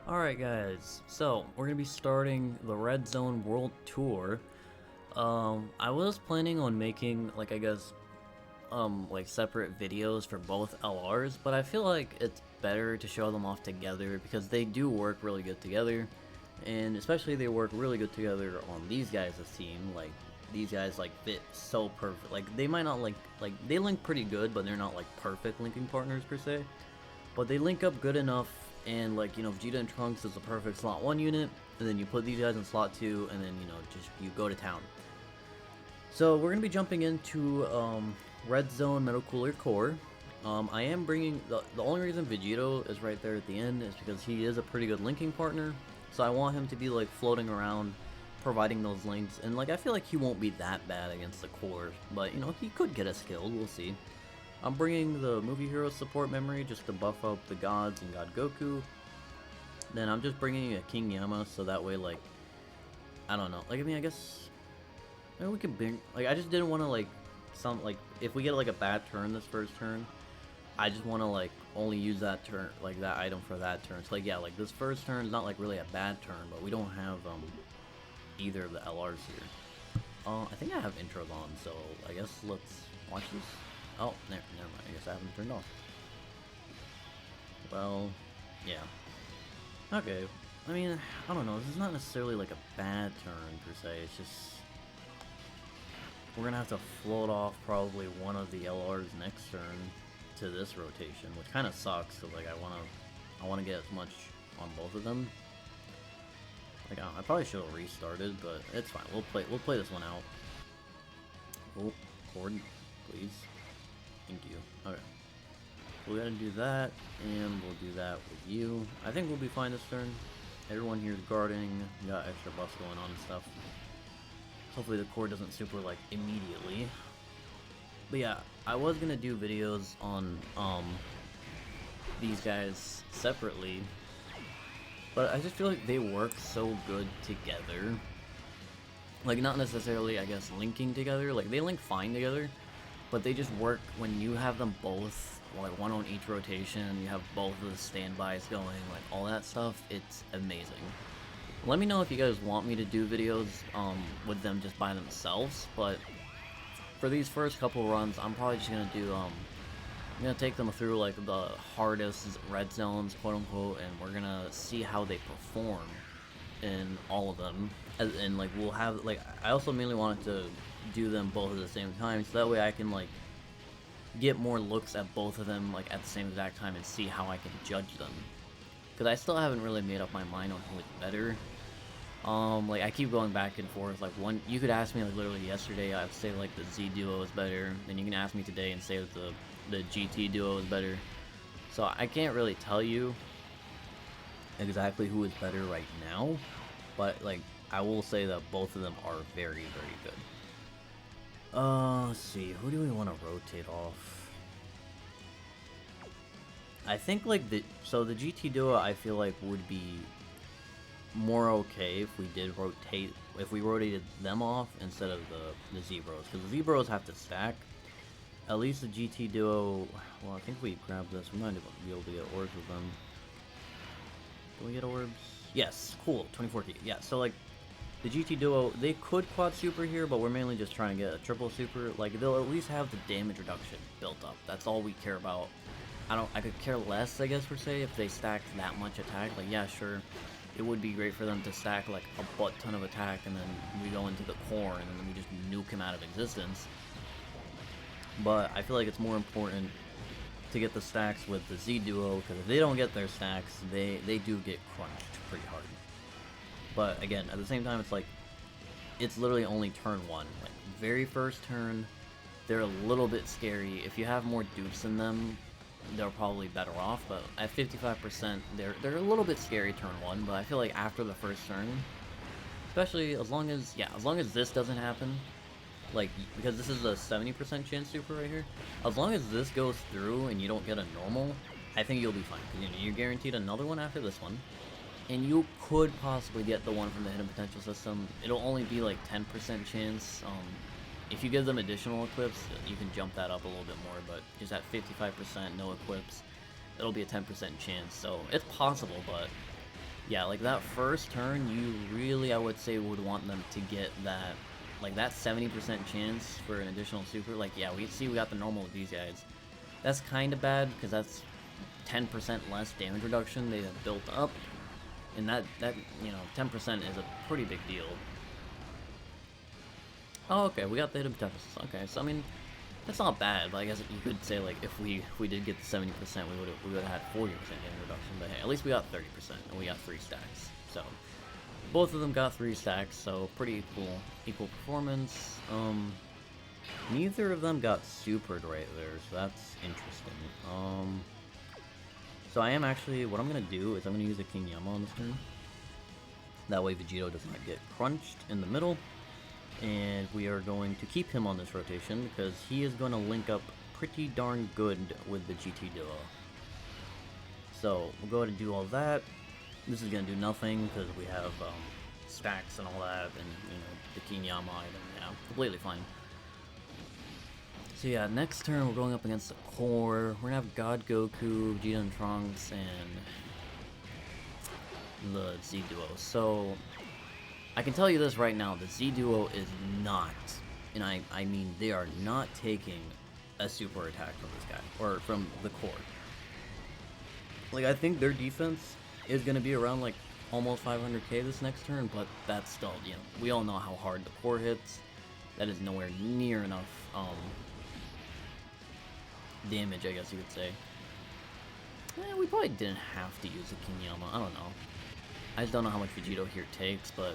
Alright guys, so we're gonna be starting the Red Zone World Tour. I was planning on making, like, I guess, like separate videos for both LRs, but I feel like it's better to show them off together because they do work really good together, and especially they work really good together on these guys' team. Like, these guys, like, fit so perfect. Like, they might not, like, they link pretty good, but they're not, like, perfect linking partners per se. But they link up good enough, and like, you know, Vegeta and Trunks is a perfect slot 1 unit, and then you put these guys in slot 2, and then, you know, just you go to town. So we're going to be jumping into Red Zone Metal Cooler Core. I am bringing, the only reason Vegito is right there at the end is because he is a pretty good linking partner, so I want him to be like floating around, providing those links, and like I feel like he won't be that bad against the core, but you know, he could get us killed, we'll see. I'm bringing the movie hero support memory just to buff up the gods and God Goku. Then I'm just bringing a King Yama so that way, like, I don't know. Like, I mean, I guess maybe we can bring, like, I just didn't want to, like, if we get, like, a bad turn this first turn, I just want to, like, only use that turn, like, that item for that turn. So, like, yeah, like, this first turn is not, like, really a bad turn, but we don't have, either of the LRs here. I think I have intros on, so I guess let's watch this. Oh, never mind. I guess I haven't turned off. Well, yeah. Okay. I mean, I don't know. This is not necessarily like a bad turn per se. It's just we're gonna have to float off probably one of the LR's next turn to this rotation, which kind of sucks. Cause like I wanna get as much on both of them. Like I probably should have restarted, but it's fine. We'll play this one out. Oh, cord, please. Thank you. Okay. We gotta do that, and we'll do that with you. I think we'll be fine this turn. Everyone here is guarding. We got extra buffs going on and stuff. Hopefully the core doesn't super, like, immediately. But yeah, I was gonna do videos on, these guys separately. But I just feel like they work so good together. Like, not necessarily, I guess, linking together. Like, they link fine together. But they just work when you have them both, like one on each rotation, you have both of the standbys going, like all that stuff, it's amazing. Let me know if you guys want me to do videos with them just by themselves, but for these first couple runs, I'm probably just going to do, I'm going to take them through like the hardest red zones, quote unquote, and we're going to see how they perform in all of them. And like we'll have, like, I also mainly wanted to do them both at the same time, so that way I can like get more looks at both of them like at the same exact time and see how I can judge them, because I still haven't really made up my mind on who is better. Like I keep going back and forth. Like one, you could ask me like literally yesterday, I'd say like the Z duo is better, then you can ask me today and say that the GT duo is better. So I can't really tell you exactly who is better right now, but like I will say that both of them are very, very good. Let's see, who do we want to rotate off? I think like the GT duo I feel like would be more okay if we did rotate, if we rotated them off instead of the Z-Bros, because the Z-Bros have to stack. At least the GT duo, well I think we grab this, we might be able to get orbs with them. Can we get orbs? Yes, cool, 24 key, yeah, so like the GT duo, they could quad super here, but we're mainly just trying to get a triple super. Like, they'll at least have the damage reduction built up. That's all we care about. I could care less, I guess, per se, if they stacked that much attack. Like, yeah, sure, it would be great for them to stack, like, a butt ton of attack, and then we go into the core, and then we just nuke him out of existence. But I feel like it's more important to get the stacks with the Z duo, because if they don't get their stacks, they do get crunched pretty hard. But again, at the same time, it's like, it's literally only turn 1. Like, very first turn, they're a little bit scary. If you have more dupes in them, they're probably better off. But at 55%, they're a little bit scary turn 1. But I feel like after the first turn, especially as long as this doesn't happen, like, because this is a 70% chance super right here, as long as this goes through and you don't get a normal, I think you'll be fine. Because, you know, you're guaranteed another one after this one. And you could possibly get the one from the hidden potential system. It'll only be like 10% chance. If you give them additional equips, you can jump that up a little bit more, but just at 55% no equips, it'll be a 10% chance. So it's possible, but Yeah, like that first turn, you really, I would say, would want them to get that, like that 70% chance for an additional super. Like, yeah, we got the normal with these guys. That's kind of bad because that's 10% less damage reduction they have built up, and that 10% is a pretty big deal. Oh, okay, we got the hit hypothesis. Okay, so I mean, that's not bad. But I guess you could say like if we did get the 70%, we would have had 40% damage reduction. But hey, at least we got 30%, and we got 3 stacks. So both of them got 3 stacks. So pretty equal performance. Neither of them got supered right there, so that's interesting. So I am actually, what I'm gonna do is I'm gonna use a King Yama on this turn. That way Vegito does not get crunched in the middle. And we are going to keep him on this rotation because he is going to link up pretty darn good with the GT duo. So we'll go ahead and do all that. This is going to do nothing because we have stacks and all that, and the King Yama item. Yeah, completely fine. So yeah, next turn we're going up against the core. We're gonna have God Goku, Vegeta and Trunks, and the Z duo. So I can tell you this right now, the Z duo is not, and I mean they are not taking a super attack from this guy, or from the core. Like, I think their defense is going to be around, like, almost 500k this next turn, but that's still, we all know how hard the core hits. That is nowhere near enough, damage, I guess you could say. We probably didn't have to use a Kinyama, I don't know. I just don't know how much Vegito here takes, but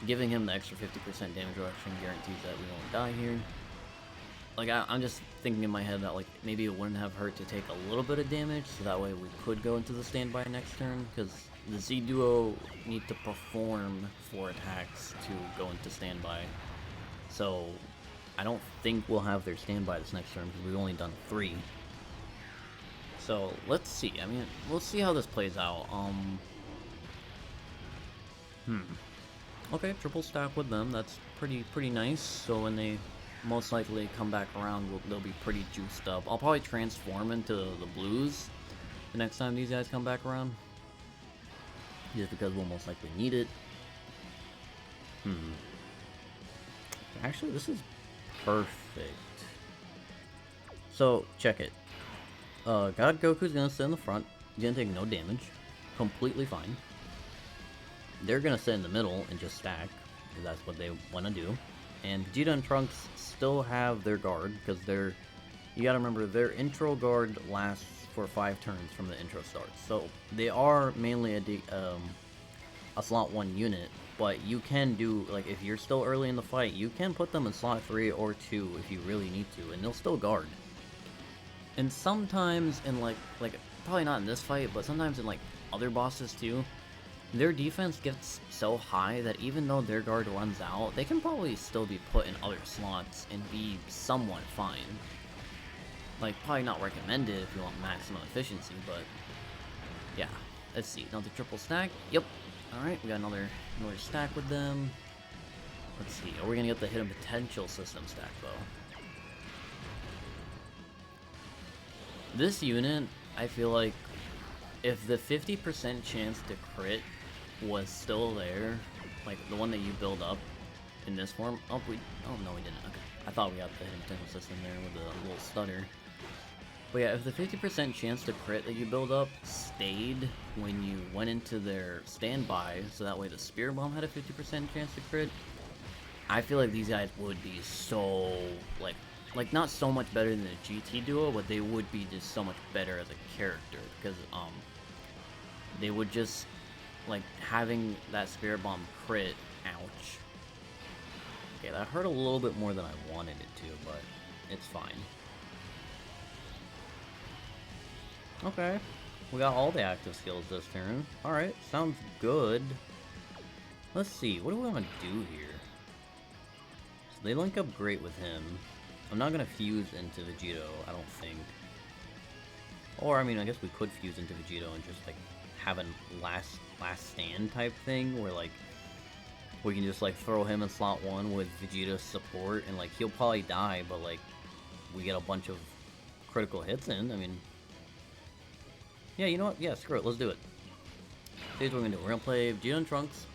giving him the extra 50% damage reduction guarantees that we won't die here. Like, I'm just thinking in my head that, like, maybe it wouldn't have hurt to take a little bit of damage, so that way we could go into the standby next turn, because the Z duo need to perform 4 attacks to go into standby. So I don't think we'll have their standby this next turn, because we've only done 3. So let's see. I mean, we'll see how this plays out. Okay, triple stack with them. That's pretty nice. So when they most likely come back around, they'll be pretty juiced up. I'll probably transform into the blues the next time these guys come back around, just because we'll most likely need it. Actually, this is perfect. So check it. God Goku's gonna sit in the front. He's gonna take no damage. Completely fine. They're gonna sit in the middle and just stack, because that's what they want to do. And Vegeta and Trunks still have their guard, because you gotta remember, their intro guard lasts for 5 turns from the intro starts. So they are mainly a slot 1 unit, but you can do, like, if you're still early in the fight, you can put them in slot 3 or 2 if you really need to, and they'll still guard. And sometimes in like probably not in this fight, but sometimes in like other bosses too, their defense gets so high that even though their guard runs out, they can probably still be put in other slots and be somewhat fine. Like, probably not recommended if you want maximum efficiency, but yeah. Let's see, another triple stack. Yep. Alright, we got another stack with them. Let's see, are we gonna get the hidden potential system stack though? This unit, I feel like if the 50% chance to crit was still there, like the one that you build up in this form. Oh no, we didn't. Okay. I thought we got the hidden potential system there with a little stutter. But yeah, if the 50% chance to crit that you build up stayed when you went into their standby, so that way the Spear Bomb had a 50% chance to crit, I feel like these guys would be so, like not so much better than the GT duo, but they would be just so much better as a character, because they would just, like, having that Spirit Bomb crit, ouch. Okay, that hurt a little bit more than I wanted it to, but it's fine. Okay, we got all the active skills this turn. Alright, sounds good. Let's see, what do we want to do here? So they link up great with him. I'm not gonna fuse into Vegito, I don't think. Or, I mean, I guess we could fuse into Vegito and just, like, have a last stand type thing, where, like, we can just, like, throw him in slot 1 with Vegeta's support, and, like, he'll probably die, but, like, we get a bunch of critical hits in. I mean, yeah, you know what? Yeah, screw it, let's do it. Here's what we're gonna do. We're gonna play Vegeta and Trunks.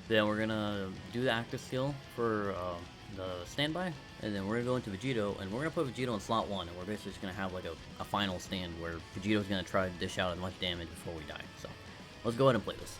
Then we're gonna do the active skill for the standby. And then we're gonna go into Vegito, and we're gonna put Vegito in slot 1, and we're basically just gonna have like a final stand where Vegito's gonna try to dish out as much damage before we die. So, let's go ahead and play this.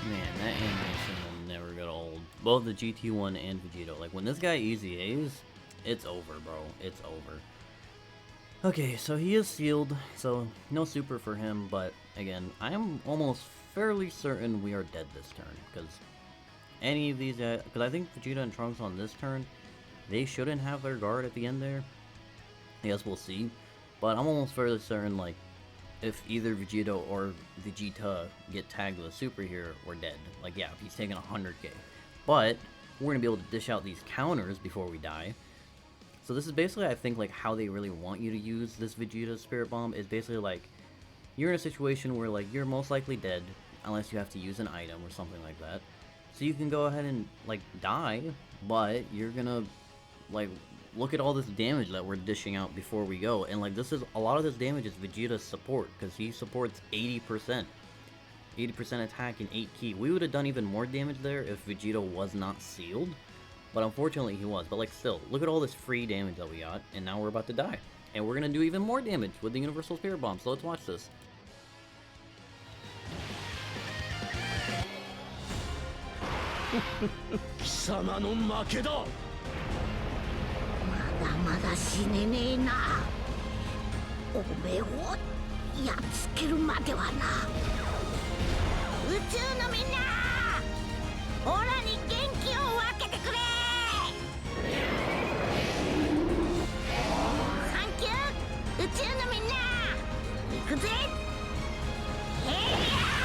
Man, that animation will never get old. Both the GT1 and Vegito. Like, when this guy easy A's, it's over, bro. It's over. Okay, so he is sealed, so no super for him, but again, I am almost fairly certain we are dead this turn, because any of these, because I think Vegeta and Trunks on this turn, they shouldn't have their guard at the end there. Yes, we'll see, but I'm almost fairly certain, like, if either Vegeta or Vegeta get tagged with a super here, we're dead. Like, yeah, if he's taking 100k. But we're going to be able to dish out these counters before we die. So this is basically, I think, like, how they really want you to use this Vegeta Spirit Bomb is basically, like, you're in a situation where, like, you're most likely dead unless you have to use an item or something like that. So you can go ahead and, like, die, but you're gonna, like, look at all this damage that we're dishing out before we go. And, like, this is, a lot of this damage is Vegeta's support, because he supports 80%. 80% attack and 8 ki. We would have done even more damage there if Vegeta was not sealed. But unfortunately he was. But, like, still, look at all this free damage that we got, and now we're about to die. And we're gonna do even more damage with the Universal Spirit Bomb, so let's watch this. 貴様の負けだ。まだまだ死ねねえな。おめえをやっつけるまではな。宇宙のみんな、オラに元気を分けてくれ。サンキュー、宇宙のみんな、行くぜ。ヘイヤー。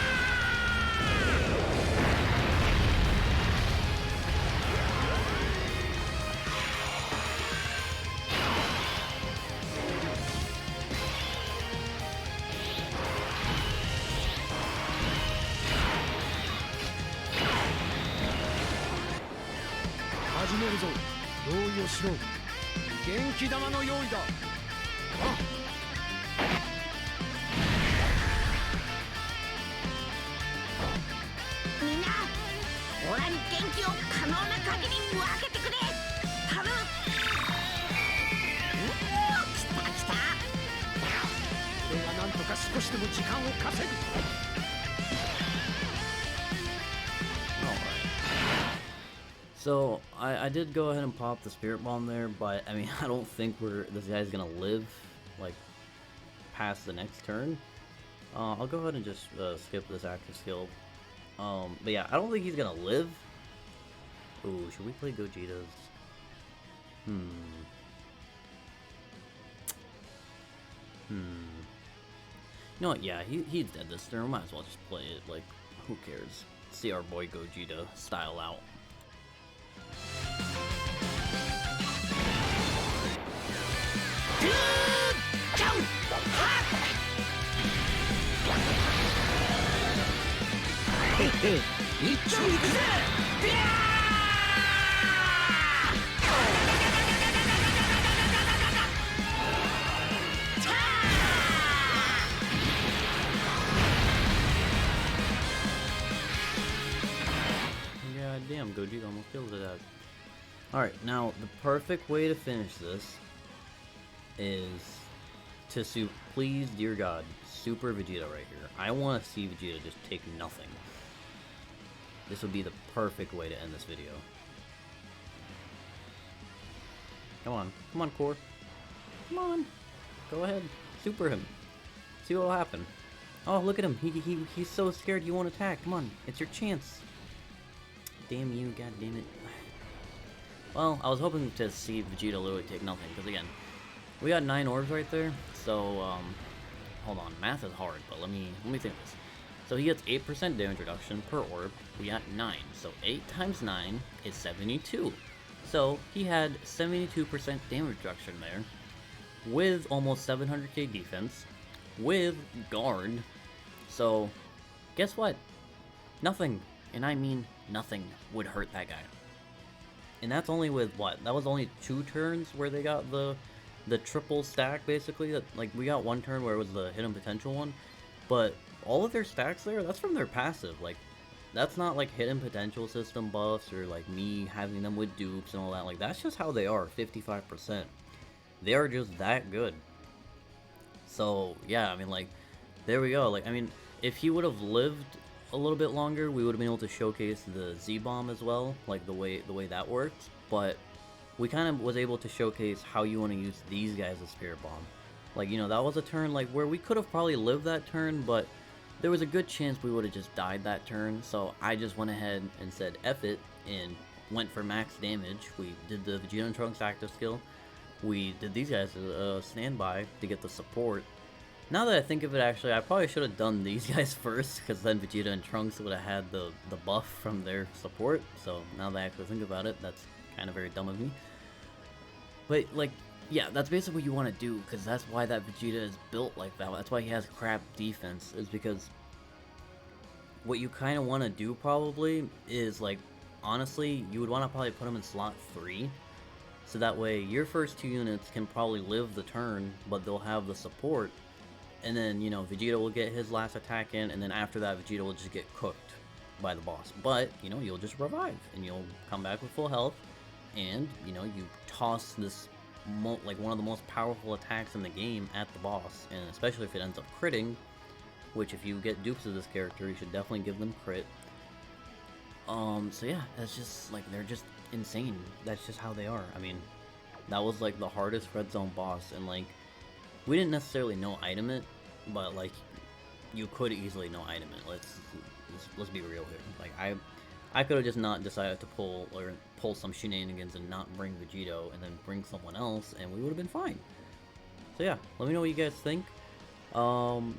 始めるぞ。用意をしろ。元気玉の用意だ。みんな、オラに元気を可能な限り分けてくれ。頼む。来た来た。俺がなんとか少しでも時間を稼ぐ。 So, I did go ahead and pop the Spirit Bomb there, but, I mean, I don't think this guy's gonna live, like, past the next turn. I'll go ahead and just skip this active skill. But yeah, I don't think he's gonna live. Ooh, should we play Gogeta's? You know what, yeah, he's dead this turn, might as well just play it, like, who cares? See our boy Gogeta style out. 一丁いくぜ。God damn, Gogeta almost killed it out. Alright, now the perfect way to finish this is to please, dear God, Super Vegeta right here. I want to see Vegeta just take nothing. This would be the perfect way to end this video. Come on, Core. Come on, go ahead, super him. See what'll happen. Oh, look at him. He's so scared he won't attack. Come on, it's your chance. Damn you, god damn it. Well, I was hoping to see Vegeta literally take nothing, because again, we got 9 orbs right there, so, hold on, math is hard, but let me think this. So he gets 8% damage reduction per orb, we got 9, so 8 times 9 is 72. So he had 72% damage reduction there, with almost 700k defense, with guard, so guess what? Nothing, and I mean nothing, would hurt that guy. And that's only with what? That was only 2 turns where they got the triple stack, basically. Like, we got 1 turn where it was the hidden potential one, but all of their stacks there, that's from their passive. Like, that's not like hidden potential system buffs or like me having them with dupes and all that. Like, that's just how they are, 55%. They are just that good. So yeah, I mean, like, there we go. Like, I mean, if he would have lived a little bit longer, we would have been able to showcase the Z-Bomb as well, like the way that works. But we kind of was able to showcase how you want to use these guys as Spirit Bomb. Like, you know, that was a turn like where we could have probably lived that turn, but there was a good chance we would have just died that turn. So I just went ahead and said F it and went for max damage. We did the Vegeta and Trunks active skill. We did these guys standby to get the support. Now that I think of it, actually, I probably should have done these guys first, because then Vegeta and Trunks would have had the buff from their support. So now that I actually think about it, that's kind of very dumb of me. But, like, yeah, that's basically what you want to do, because that's why that Vegeta is built like that. That's why he has crap defense, is because what you kind of want to do probably is, like, honestly, you would want to probably put him in slot 3. So that way your first 2 units can probably live the turn, but they'll have the support. And then, you know, Vegeta will get his last attack in, and then after that, Vegeta will just get cooked by the boss. But, you know, you'll just revive, and you'll come back with full health, and, you know, you toss this, like, one of the most powerful attacks in the game at the boss, and especially if it ends up critting, which if you get dupes of this character, you should definitely give them crit. So yeah, that's just, like, they're just insane. That's just how they are. I mean, that was, like, the hardest red zone boss, and, like, we didn't necessarily no item it, but like you could easily no item it. Let's be real here. Like I could have just not decided to pull some shenanigans and not bring Vegito and then bring someone else, and we would have been fine. So yeah, let me know what you guys think.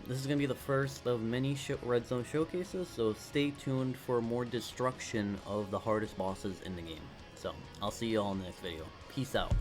This is gonna be the first of many red zone showcases, so stay tuned for more destruction of the hardest bosses in the game. So I'll see you all in the next video. Peace out.